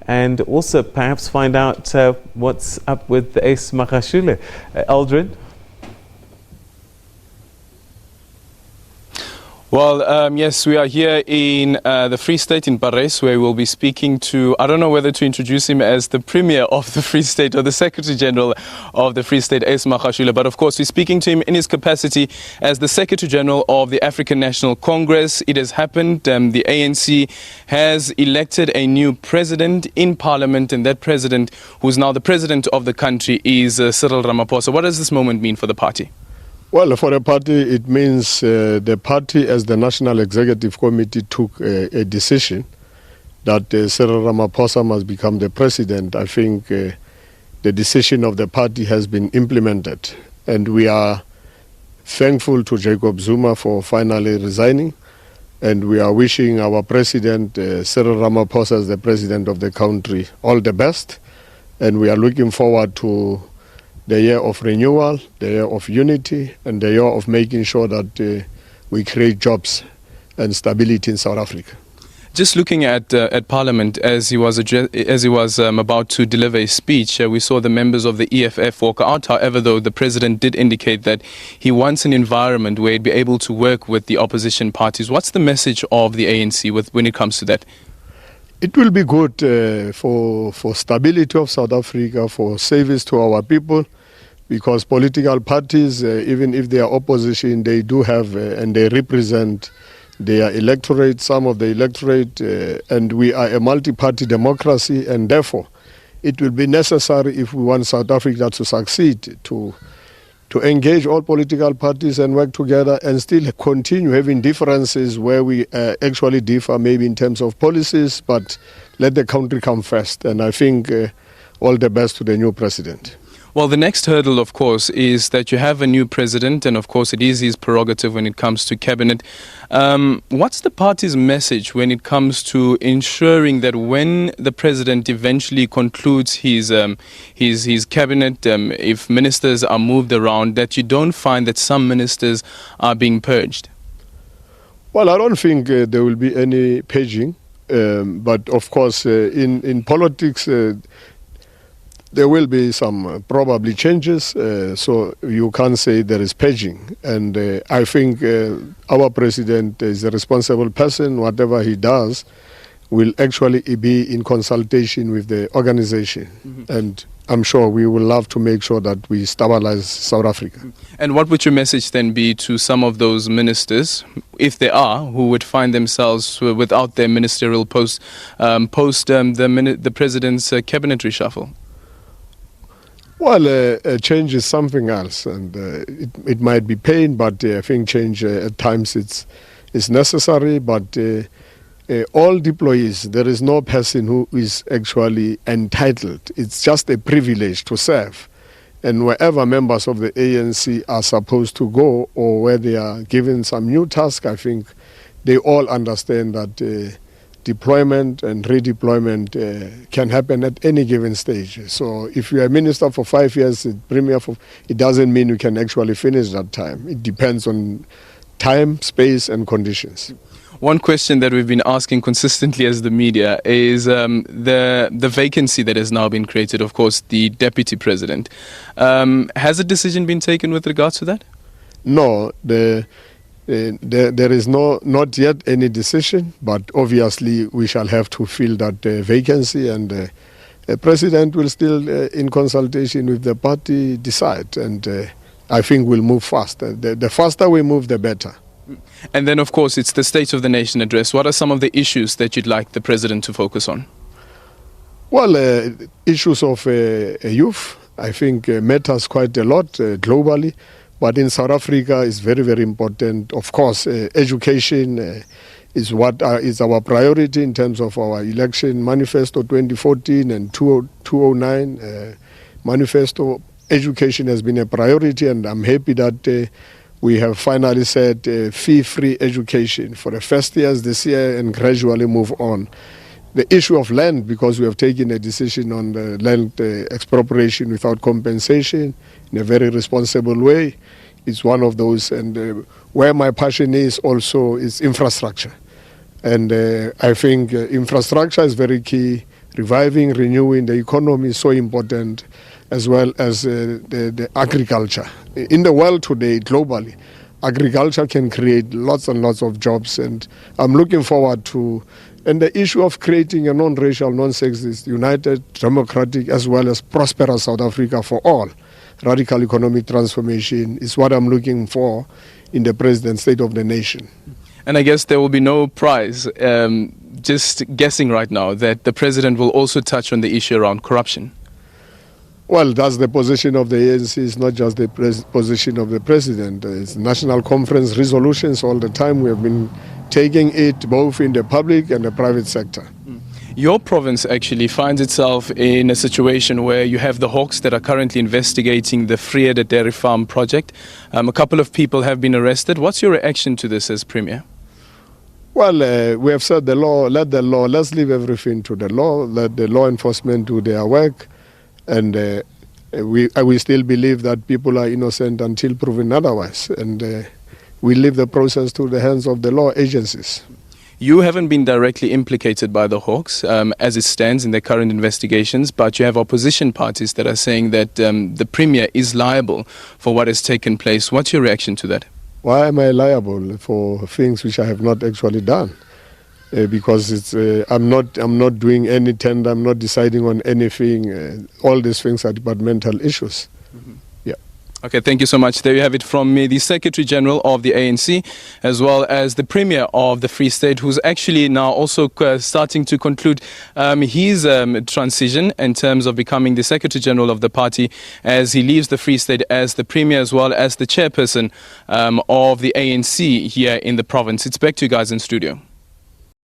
and also perhaps find out what's up with the ace Magashule. Aldrin? Well, yes, we are here in the Free State in Paris, where we'll be speaking to, I don't know whether to introduce him as the Premier of the Free State or the Secretary General of the Free State, Ace Magashule, but of course we're speaking to him in his capacity as the Secretary General of the African National Congress. It has happened. The ANC has elected a new president in Parliament, and that president, who's now the president of the country, is Cyril Ramaphosa. What does this moment mean for the party? Well, for the party, it means the party, as the National Executive Committee, took a decision that Cyril Ramaphosa must become the president. I think the decision of the party has been implemented, and we are thankful to Jacob Zuma for finally resigning, and we are wishing our president, Cyril Ramaphosa, as the president of the country, all the best, and we are looking forward to the year of renewal, the year of unity, and the year of making sure that we create jobs and stability in South Africa. Just looking at Parliament as he was about to deliver a speech, we saw the members of the EFF walk out. However, though, the president did indicate that he wants an environment where he'd be able to work with the opposition parties. What's the message of the ANC when it comes to that? It will be good for stability of South Africa, for service to our people, because political parties, even if they are opposition, they do have and they represent their electorate, some of the electorate, and we are a multi-party democracy, and therefore it will be necessary, if we want South Africa to succeed, to engage all political parties and work together and still continue having differences where we actually differ, maybe in terms of policies, but let the country come first. And I think all the best to the new president. Well, the next hurdle, of course, is that you have a new president, and of course it is his prerogative when it comes to cabinet. What's the party's message when it comes to ensuring that when the president eventually concludes his cabinet, if ministers are moved around, that you don't find that some ministers are being purged? Well, I don't think there will be any purging, but of course in politics there will be some probably changes, so you can't say there is purging. And I think our president is a responsible person. Whatever he does will actually be in consultation with the organization. Mm-hmm. And I'm sure we will love to make sure that we stabilize South Africa. And what would your message then be to some of those ministers, if there are, who would find themselves without their ministerial post the president's cabinet reshuffle? Well, change is something else, and it might be pain, but I think change at times is necessary. But all deployees, there is no person who is actually entitled. It's just a privilege to serve. And wherever members of the ANC are supposed to go, or where they are given some new task, I think they all understand that deployment and redeployment can happen at any given stage. So if you are a minister for 5 years, premier it doesn't mean you can actually finish that time. It depends on time, space, and conditions. One question that we've been asking consistently as the media is the vacancy that has now been created, of course, the deputy president. Has a decision been taken with regards to that? No, there is not yet any decision, but obviously we shall have to fill that vacancy, and the president will still, in consultation with the party, decide. And I think we'll move fast. The faster we move, the better. And then, of course, it's the State of the Nation address. What are some of the issues that you'd like the president to focus on? Well, issues of youth, I think, matters quite a lot globally. But in South Africa, it's very, very important. Of course, education is what is our priority in terms of our election manifesto 2014 and 2009 manifesto. Education has been a priority, and I'm happy that we have finally said fee-free education for the first years this year and gradually move on. The issue of land, because we have taken a decision on the land expropriation without compensation in a very responsible way, is one of those. And where my passion is also is infrastructure. And I think infrastructure is very key. reviving, renewing the economy is so important, as well as the agriculture. In the world today, globally, agriculture can create lots and lots of jobs, and I'm looking forward to, and the issue of creating a non-racial, non-sexist, united, democratic, as well as prosperous South Africa for all. Radical economic transformation is what I'm looking for in the President's State of the Nation. And I guess there will be no prize, just guessing right now, that the President will also touch on the issue around corruption. Well, that's the position of the ANC. It's not just the position of the President. It's national conference resolutions all the time. We have been taking it both in the public and the private sector. Your province actually finds itself in a situation where you have the Hawks that are currently investigating the Vrede Dairy Farm project. A couple of people have been arrested. What's your reaction to this as Premier? Well, we have said let's leave everything to the law, let the law enforcement do their work. And we still believe that people are innocent until proven otherwise. And we leave the process to the hands of the law agencies. You haven't been directly implicated by the Hawks as it stands in their current investigations, but you have opposition parties that are saying that the Premier is liable for what has taken place. What's your reaction to that? Why am I liable for things which I have not actually done? Because it's I'm not doing any tender, I'm not deciding on anything. All these things are departmental issues. Mm-hmm. Yeah. Okay, thank you so much. There you have it from me, the Secretary General of the ANC, as well as the Premier of the Free State, who's actually now also starting to conclude his transition in terms of becoming the Secretary General of the party as he leaves the Free State as the Premier as well as the Chairperson of the ANC here in the province. It's back to you guys in studio.